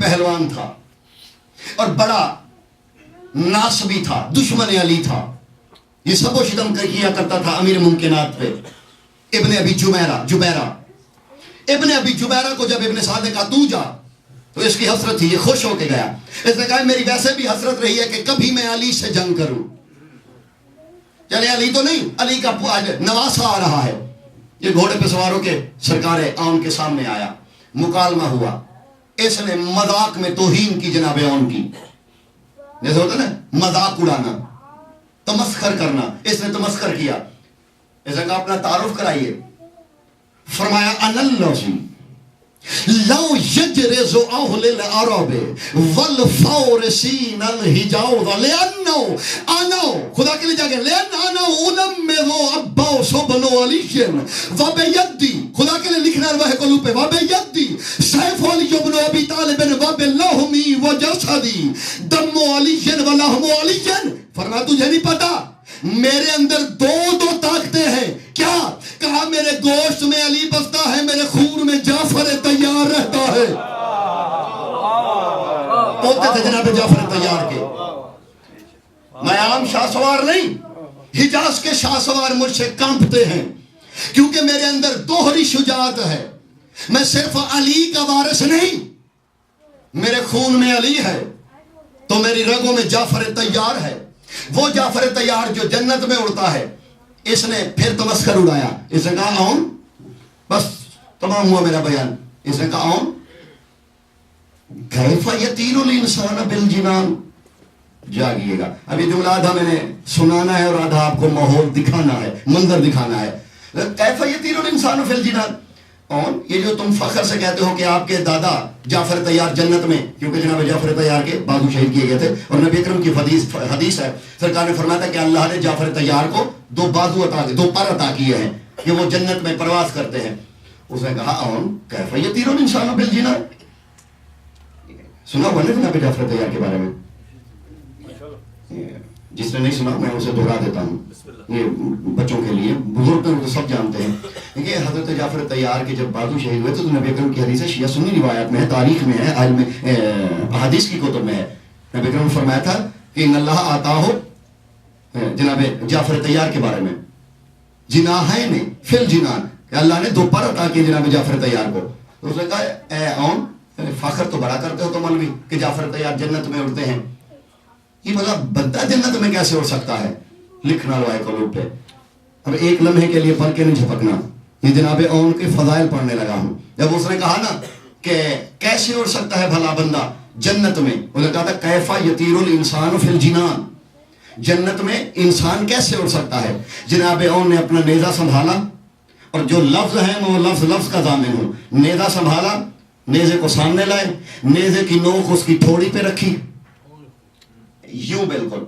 پہلوان تھا اور بڑا ناسبی تھا، دشمن علی تھا، یہ سب و شتم کیا کرتا تھا امیر ممکنات پہ۔ ابن ابی جبیرہ ابن ابی جبیرہ کو جب ابن سعد نے کہا تو جا، تو اس کی حسرت تھی، یہ خوش ہو کے گیا۔ اس نے کہا میری ویسے بھی حسرت رہی ہے کہ کبھی میں علی سے جنگ کروں، چلے علی تو نہیں، علی کا نواسہ آ رہا ہے۔ یہ گھوڑے پہ سوار ہو کے سرکار اون کے سامنے آیا، مکالمہ ہوا، اس نے مذاق میں توہین کی جناب اون کی، جیسے ہوتا نا مذاق اڑانا، تمسخر کرنا، اس نے تمسخر کیا۔ اس نے کہا اپنا تعارف کرائیے۔ فرمایا انا الذی لو یجرز اہل العرب والفارسین الحجاز لانه انا، خدا کے لیے جا کے لان انا علمذ عباس بن علی وبیدی، خدا کے لیے لکھنا ہے وہ قلوب پہ، وبیدی سیف علی بن ابی طالب وبلحمی وجسدی دم علی ولحم علی۔ فرمایا تجھے نہیں پتا میرے اندر دو طاقتیں ہیں، کیا؟ کہا میرے گوشت میں علی بستا ہے، میرے خون میں جعفر تیار رہتا ہے۔ پوتے تھے جناب جعفر تیار کے۔ میں عام شاہ سوار نہیں، حجاز کے شاہ سوار مجھ سے کانپتے ہیں، کیونکہ میرے اندر دوہری شجاعت ہے۔ میں صرف علی کا وارث نہیں، میرے خون میں علی ہے تو میری رگوں میں جعفر تیار ہے، وہ جعفر تیار جو جنت میں اڑتا ہے۔ اس نے پھر تمسخر اڑایا، اس نے کہا اون، بس تمام ہوا میرا بیان۔ اس نے کہا اون کیف یطیر الانسان بالجنان، جاگیے گا، ابھی جملہ آدھا میں نے سنانا ہے اور آدھا آپ کو ماحول دکھانا ہے، منظر دکھانا ہے۔ کیف یطیر الانسان فی الجنان، اون یہ جو تم فخر سے کہتے ہو کہ آپ کے دادا جعفر تیار جنت میں، کیونکہ جناب جعفر تیار کے بازو شہید کیے گئے تھے، اور نبی اکرم کی حدیث ہے، سرکار نے فرمایا تھا کہ اللہ نے جعفر تیار کو دو بازو عطا کیے، دو پر عطا کیے ہیں کہ وہ جنت میں پرواز کرتے ہیں۔ اس نے کہا اون کیف یطیر الانسان بالجنان، سنا ہوا نا جناب جعفر تیار کے بارے میں؟ جس نے نہیں سنا میں اسے دہرا دیتا ہوں، یہ بچوں کے لیے، بزرگ تو سب جانتے ہیں کہ حضرت جعفر تیار کے جب بازو شہید ہوئے تو نبی اکرم کی حدیث ہے، شیعہ سنی روایات میں ہے، تاریخ میں ہے، علم احادیث کی کتب میں ہے۔ نبی اکرم نے فرمایا تھا کہ ان اللہ آتا ہو جناب جعفر تیار کے بارے میں جناحین فی الجنان، کہ اللہ نے دو پر عطا کیے جناب جعفر تیار کو۔ تو اس نے کہا اے اون فخر تو بڑا کرتے ہو تو مولوی کہ جعفر تیار جنت میں اڑتے ہیں، یہ مطلب بندہ جنت میں کیسے اڑ سکتا ہے؟ لکھنا لوائے قلوب پہ۔ اب ایک لمحے کے لیے پڑھ کے نہیں جھپکنا، یہ جناب اون کے فضائل پڑھنے لگا ہوں۔ جب اس نے کہا نا کہ کیسے اڑ سکتا ہے بھلا بندہ جنت میں، اس نے کہا تھا کیف یطیر الانسان فی الجنان، جنت میں انسان کیسے اڑ سکتا ہے؟ جناب اون نے اپنا نیزہ سنبھالا، اور جو لفظ ہیں وہ لفظ کا ضامن ہوں، نیزہ سنبھالا، نیزے کو سامنے لائے، نیزے کی نوک اس کی تھوڑی پہ رکھی، یوں بالکل،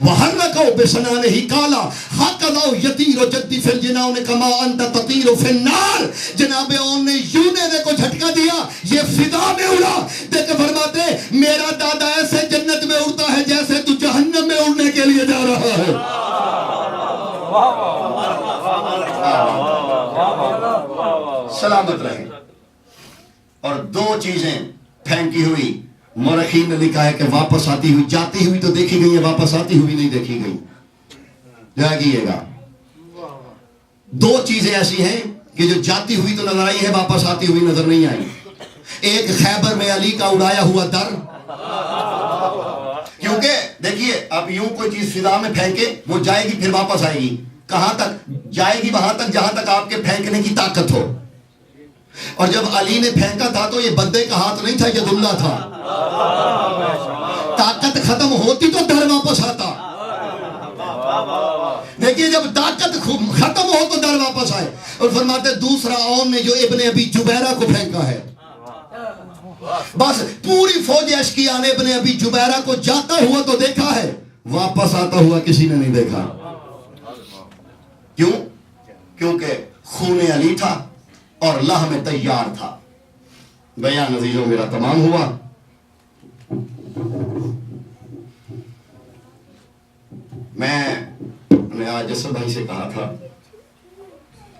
وَحَرَّكَوْا بِسَنَانِهِ قَالَ هَكَذَا يَطِيرُ جَدِّي فِي الْجِنَانِ كَمَا أَنْتَ تَطِيرُ فِي النَّارِ۔ جناب اون نے یوں نیزے کو جھٹکا دیا، یہ فضا میں اڑا، دیکھ کے فرماتے میرا دادا ایسے جنت میں اڑتا ہے جیسے تو جہنم میں اڑنے کے لیے جا رہا ہے۔ سلامت رہے۔ اور دو چیزیں پھینکی ہوئی، مورخین نے لکھا ہے کہ واپس آتی ہوئی، جاتی ہوئی تو دیکھی گئی ہے، واپس آتی ہوئی نہیں دیکھی گئی، جاگیے گا۔ دو چیزیں ایسی ہیں کہ جو جاتی ہوئی تو نظر آئی ہے، واپس آتی ہوئی نظر نہیں آئی۔ ایک خیبر میں علی کا اڑایا ہوا در، کیونکہ دیکھیے اب یوں کوئی چیز فضا میں پھینکے وہ جائے گی پھر واپس آئے گی، کہاں تک جائے گی؟ وہاں تک جہاں تک آپ کے پھینکنے کی طاقت ہو۔ اور جب علی نے پھینکا تھا تو یہ بندے کا ہاتھ نہیں تھا، ید اللہ تھا، طاقت ختم ہوتی تو در واپس آتا۔ دیکھیے جب طاقت ختم ہو تو در واپس آئے۔ اور فرماتے دوسرا اون نے جو ابن ابی جبیرہ کو پھینکا ہے، بس پوری فوج اشکیا نے ابن ابی جبیرہ کو جاتا ہوا تو دیکھا ہے، واپس آتا ہوا کسی نے نہیں دیکھا۔ کیوں؟ کیونکہ خون علی تھا اور لحم تیار تھا۔ بیان عزیزوں میرا تمام ہوا۔ میں نے آج جسد بھائی سے کہا تھا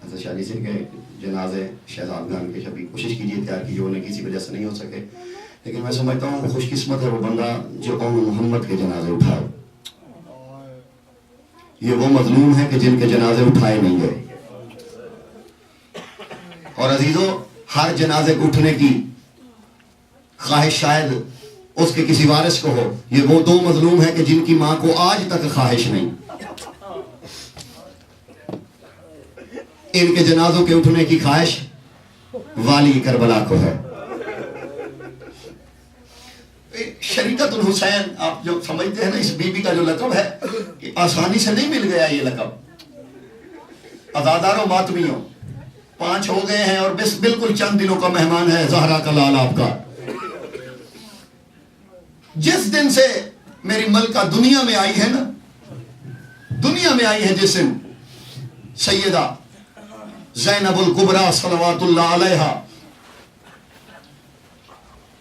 حضرت شاہ علی سنگھ کے جنازے شہزاد خان کے شبی کوشش کیجیے تیار کیجیے، انہیں کسی وجہ سے نہیں ہو سکے، لیکن میں سمجھتا ہوں خوش قسمت ہے وہ بندہ جو قوم محمد کے جنازے اٹھائے. یہ وہ مظلوم ہیں کہ جن کے جنازے اٹھائے نہیں گئے. اور عزیزوں ہر جنازے کو اٹھنے کی خواہش شاید اس کے کسی وارث کو ہو. یہ وہ دو مظلوم ہیں کہ جن کی ماں کو آج تک خواہش نہیں. ان کے جنازوں کے اٹھنے کی خواہش والی کربلا کو ہے. شریکت الحسین آپ جو سمجھتے ہیں نا اس بی بی کا جو لقب ہے یہ آسانی سے نہیں مل گیا. یہ لقب عزاداروں ماتمیوں 5 ہو گئے ہیں اور بس بالکل چند دنوں کا مہمان ہے زہرا کا لال آپ کا. جس دن سے میری ملکہ دنیا میں آئی ہے نا، دنیا میں آئی ہے جس دن، سیدہ زینب الکبریٰ صلوات اللہ علیہا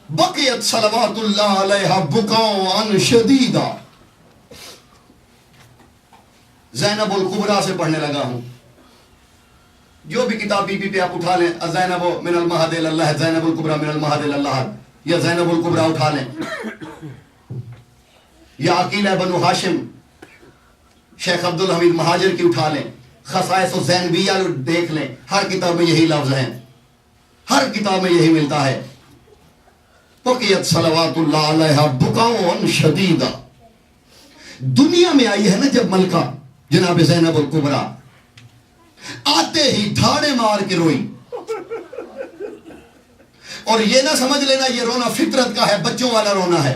بقیت صلوات اللہ علیہا بکاؤں شدیدہ. زینب الکبریٰ سے پڑھنے لگا ہوں. جو بھی کتاب بی بی پہ آپ اٹھا لیں، زینب من المہد اللہ، زینب الکبریٰ من المہد اللہ، یا زینب الکبریٰ اٹھا لیں، یا عقیلہ بنو ہاشم شیخ عبدالحمید مہاجر کی اٹھا لیں، خصائص الزینبیہ دیکھ لیں، ہر کتاب میں یہی لفظ ہیں، ہر کتاب میں یہی ملتا ہے. بقیت صلوات اللہ علیہا بکاؤں شدیدہ. دنیا میں آئی ہے نا جب ملکہ جناب زینب الکبریٰ، آتے ہی دھاڑے مار کے روئی. اور یہ نہ سمجھ لینا یہ رونا فطرت کا ہے، بچوں والا رونا ہے.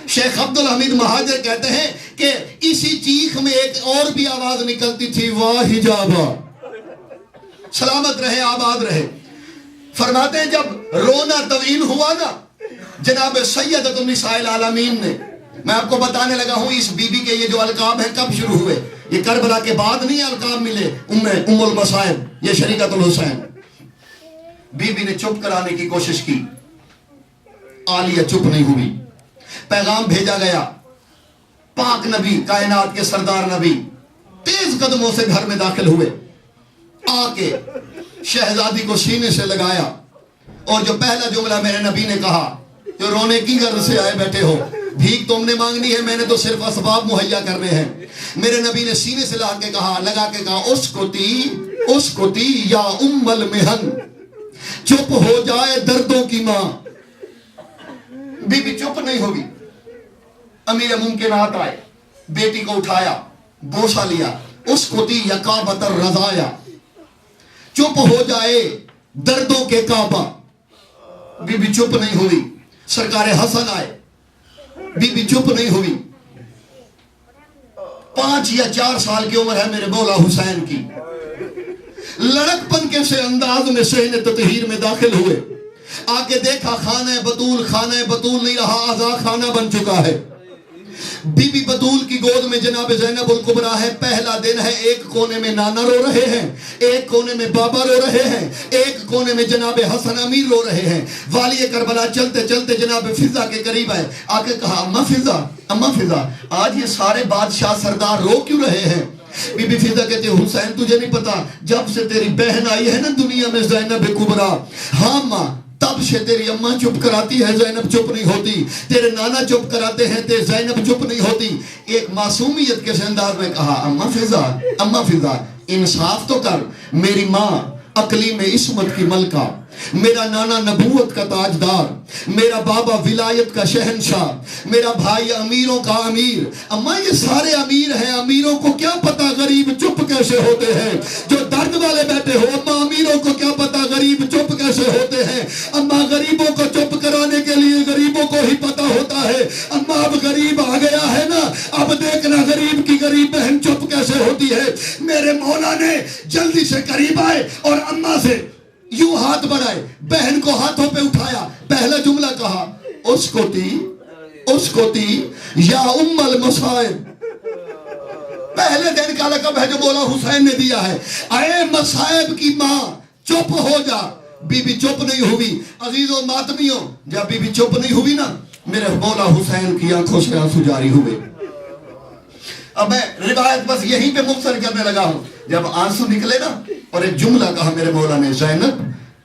شیخ عبدالحمید مہاجر کہتے ہیں کہ اسی چیخ میں ایک اور بھی آواز نکلتی تھی، واہ حجابہ، سلامت رہے آباد رہے. فرماتے ہیں جب رونا طویل ہوا نا جناب سیدۃ النساء العالمین نے، میں آپ کو بتانے لگا ہوں اس بی بی کے یہ جو القاب ہیں کب شروع ہوئے. یہ کربلا کے بعد نہیں القاب ملے. ام المصائب یہ شریکت الحسین. بی بی نے چپ کرانے کی کوشش کی، عالیہ چپ نہیں ہوئی. پیغام بھیجا گیا، پاک نبی کائنات کے سردار نبی تیز قدموں سے گھر میں داخل ہوئے، آ کے شہزادی کو سینے سے لگایا اور جو پہلا جملہ میرے نبی نے کہا، جو رونے کی غرض سے آئے بیٹھے ہو، بھیک تم نے مانگنی ہے، میں نے تو صرف اسباب مہیا کرنے ہیں. میرے نبی نے سینے سے لگا کے کہا اسکتی یا ام المحن، چپ ہو جائے دردوں کی ماں. بی بی چپ نہیں ہوگی. امیر ممکنات آئے، بیٹی کو اٹھایا، بوسہ لیا، اسکتی یا کعبۃ الرضایا، چپ ہو جائے دردوں کے کعبہ. بی بی چپ نہیں ہوئی. سرکار حسن آئے، بی بی چپ نہیں ہوئی. 5 یا 4 سال کی عمر ہے میرے مولا حسین کی. لڑک پن کے سے انداز میں صحن تطہیر میں داخل ہوئے، آکے دیکھا خانہ بطول نہیں رہا، آزا خانہ بن چکا ہے. بی بی بطول کی گود میں جناب زینب الکبریٰ ہے. پہلا دن ہے، ایک کونے میں نانا رو رہے ہیں، ایک کونے میں بابا رو رہے ہیں، ایک کونے میں جناب حسن امیر رو رہے ہیں. والی کربلا چلتے چلتے جناب فضا کے قریب آئے، آکے کہا اما فضا آج یہ سارے بادشاہ سردار رو کیوں رہے ہیں؟ بی بی فضا کہتے ہیں حسین تجھے نہیں پتا جب سے تیری بہن آئی ہے نا دنیا میں زینب کبریٰ، ہاں ماں، تب سے تیری اماں چپ کراتی ہے زینب چپ نہیں ہوتی، تیرے نانا چپ کراتے ہیں تے زینب چپ نہیں ہوتی. ایک معصومیت کے انداز میں کہا اما فضا انصاف تو کر. میری ماں اقلیم عصمت کی ملکہ، میرا نانا نبوت کا تاجدار، میرا بابا ولایت کا شہنشاہ، میرا بھائی امیروں کا امیر. اما یہ سارے امیر ہیں، امیروں کو کیا پتا غریب چپ کیسے ہوتے ہیں؟ جو درد والے بیٹھے ہو، اما امیروں کو کیا پتا غریب چپ کیسے ہوتے ہیں؟ اما غریبوں کو چپ کرانے کے لیے غریبوں کو ہی پتا ہوتا ہے. اما اب غریب آ گیا ہے نا، اب دیکھنا غریب کی غریب بہن چپ کیسے ہوتی ہے. میرے مولا نے جلدی سے قریب آئے اور اما سے یوں ہاتھ بڑھائے، بہن کو ہاتھوں پہ اٹھایا، پہلا جملہ کہا اسکتی یا ام المصائب. پہلے دن کا لقب ہے جو مولا حسین نے دیا ہے، اے مصائب کی ماں چپ ہو جا. بی بی چپ نہیں ہوئی. عزیزوں ماتمیوں، جب بی بی چپ نہیں ہوئی نا میرے مولا حسین کی آنکھوں سے آنسو جاری ہوئے. اب میں روایت بس یہیں پہ مختصر کرنے لگا ہوں. جب آنسو نکلے نا اور ایک جملہ کہا میرے مولا نے، زینب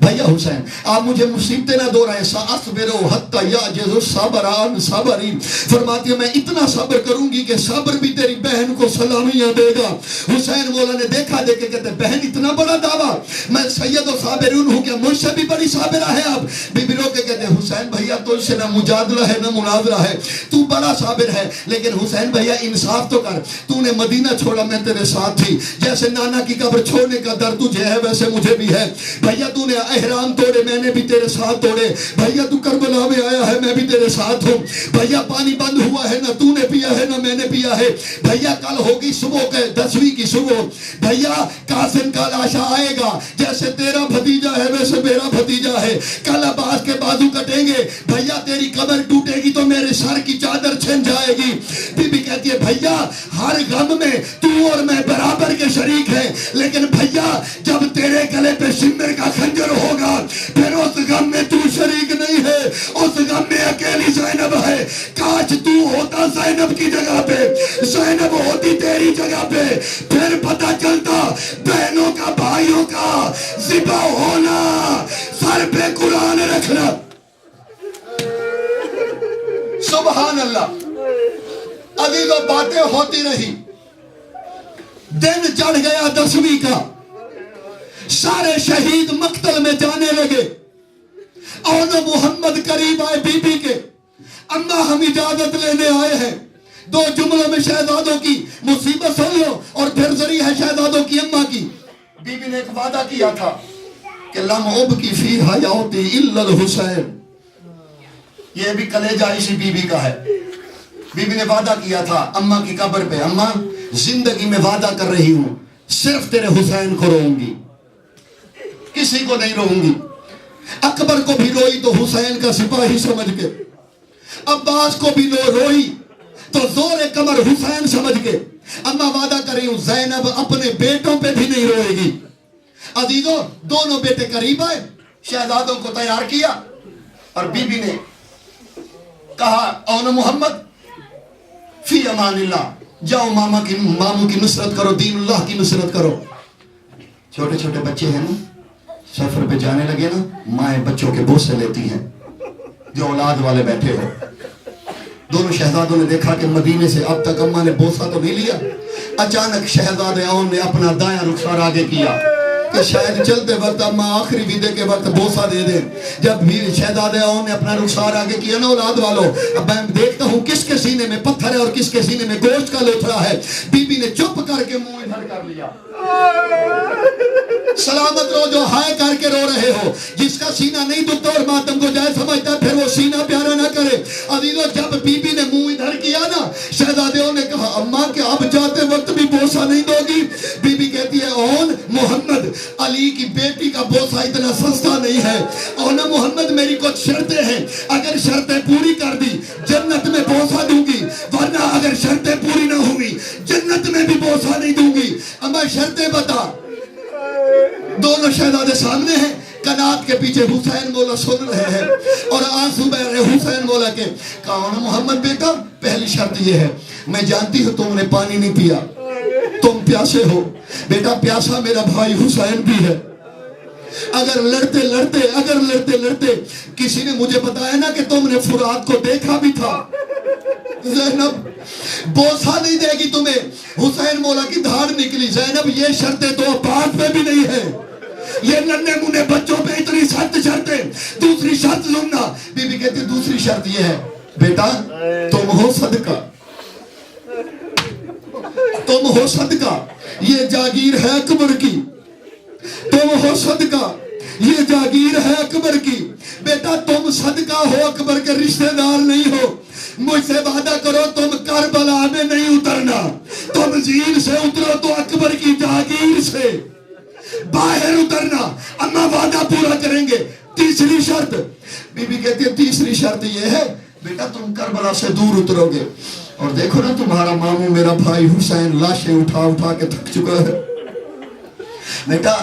بھیا حسین آپ مجھے مصیبتیں نہ دو رہے سأصبروا حتی یعجز الصبر عن صبری، فرماتی ہے میں اتنا صبر کروں گی کہ صبر بھی تیری بہن کو سلامیاں دے گا۔ حسین مولا نے دیکھا دیکھے کہتے بہن اتنا بڑا دعویٰ، میں سید و صابرون ہوں، کیا مجھ سے بھی بڑی صابرہ ہے آپ؟ بی بی رو کے کہتے حسین بھیا تجھ سے نہ مجادلہ ہے نہ مناظرہ ہے، تو بڑا صابر ہے، لیکن حسین بھیا انصاف تو کر، تو نے مدینہ چھوڑا میں تیرے ساتھ تھی، جیسے نانا کی قبر چھوڑنے کا درد تجھے ہے ویسے مجھے بھی ہے، بھیا تو نے احرام توڑے میں نے بھی تیرے ساتھ توڑے، بھیا تو کربلا میں آیا ہے میں بھی تیرے ساتھ ہوں، بھیا پانی بند ہوا ہے نہ تو نے پیا ہے نہ میں نے پیا ہے، بھیا کل ہوگی صبح کے 10ویں کی صبح، بھیا قاسم کا لاشا آئے گا، جیسے تیرا بھتیجا ہے ویسے میرا بھتیجا ہے، کل عباس کے بازو کٹیں گے، بھیا تیری قبر ٹوٹے گی تو میرے سر کی چادر چھن جائے گی۔ بی بی کہتی ہے بھیا ہر غم میں تو اور میں برابر کے شریک ہیں، لیکن بھیا جب تیرے گلے پہ شمر کا خنجر ہوگا پھر اس غم میں تو شریک نہیں ہے، اس غم میں اکیلی زینب ہے، کاش تو ہوتا زینب کی جگہ پہ، زینب ہوتی تیری جگہ پہ، پھر پتہ چلتا بہنوں کا بھائیوں کا ذبح ہونا، سر پہ قرآن رکھنا۔ سبحان اللہ۔ عزیزوں باتیں ہوتی رہی، دن چڑھ گیا 10ویں کا، سارے شہید مقتل میں جانے لگے، اور محمد قریب آئے بی بی کے، اماں ہم اجازت لینے آئے ہیں، 2 جملوں میں شہزادوں کی مصیبت سن لو اور پھر ذریعہ ہے شہزادوں کی اماں کی۔ بی بی نے ایک وعدہ کیا تھا کہ لم ابکی فی حیاتی الا الحسین، یہ بھی کلیجہ اسی بی بی کا ہے۔ بی بی نے وعدہ کیا تھا اماں کی قبر پہ، اماں زندگی میں وعدہ کر رہی ہوں صرف تیرے حسین کو روؤں گی، کسی کو نہیں روؤں گی۔ اکبر کو بھی روئی تو حسین کا سپاہی سمجھ کے، عباس کو بھی روئی تو زور کمر حسین سمجھ کے، اماں وعدہ کر رہی ہوں زینب اپنے بیٹوں پہ بھی نہیں روئے گی۔ عزیزوں دونوں بیٹے قریب آئے، شہزادوں کو تیار کیا، اور بی بی نے کہا اون محمد فی امان اللہ، جاؤ ماموں کی نصرت کرو، دین اللہ کی نصرت کرو۔ چھوٹے چھوٹے بچے ہیں نا، سفر پہ جانے لگے نا، مائیں بچوں کے بوسے لیتی ہیں، جو اولاد والے بیٹھے ہو۔ دونوں شہزادوں نے دیکھا کہ مدینے سے اب تک اماں نے بوسہ تو نہیں لیا، اچانک شہزادے اون نے اپنا دایاں رخسار آگے کیا کہ شاید چلتے وقت اماں آخری وعدے کے وقت بوسہ دے دیں۔ جب بھی شہزادے اون نے اپنا رخسار آگے کیا نا اولاد والوں، اب میں دیکھتا ہوں کس کے سینے میں پتھر ہے اور کس کے سینے میں گوشت کا لوتھڑا ہے۔ بی بی نے چپ کر کے منہ ادھر کر لیا۔ سلامت رو جو ہائے کر کے رو رہے ہو، جس کا سینہ نہیں دکھتا اور ماتم کو جائے سمجھتا پھر وہ سینہ پیارا نہ کرے۔ عزیزو جب بی بی نے منہ ادھر کیا نا، شہزادیوں نے کہا اماں کہ اب جاتے وقت بھی بوسہ نہیں دو گی؟ بی بی کہتی ہے اون محمد علی کی بیٹی کا بوسہ اتنا سستا نہیں ہے، اون محمد میری کچھ شرطیں ہیں، اگر شرطیں پوری کر دی جنت میں بوسہ دوں گی، ورنہ اگر شرطیں پوری نہ ہوئی جنت میں بھی بوسہ نہیں دوں گی۔ اماں شرطیں بتا۔ دونوں شہزادے سامنے ہیں، کنات کے پیچھے حسین مولا سن رہے ہیں اور آنسو بہ رہے حسین مولا کے۔ کہا محمد بیٹا پہلی شرط یہ ہے، میں جانتی ہوں تم نے پانی نہیں پیا، تم پیاسے ہو، بیٹا پیاسا میرا بھائی حسین بھی ہے۔ اگر لڑتے لڑتے کسی نے مجھے بتایا نا کہ تم نے فرات کو دیکھا بھی تھا، زینب بوسہ نہیں دے گی تمہیں۔ حسین مولا کی دھاڑ نکلی، زینب یہ شرطیں تو عباس پہ بھی نہیں ہے، یہ ننھے منھے بچوں پہ اتنی سخت شرطیں، دوسری شرط سننا۔ بی بی کہتی دوسری شرط یہ ہے بیٹا تم ہو صدقہ، یہ جاگیر ہے اکبر کی، تم ہو صدقہ، یہ جاگیر ہے اکبر کی، بیٹا تم صدقہ ہو اکبر کے رشتہ دار نہیں ہو، مجھ سے وعدہ کرو تم کربلا میں نہیں اترنا، تم زین سے اترو تو اکبر کی جاگیر سے باہر اترنا، اما وعدہ پورا کریں گے۔ تیسری شرط، بی بی کہتی ہے تیسری شرط یہ ہے بیٹا تم کربلا سے دور اترو گے، اور دیکھو نا تمہارا ماموں میرا بھائی حسین لاشیں اٹھا کے تھک چکا ہے، بیٹا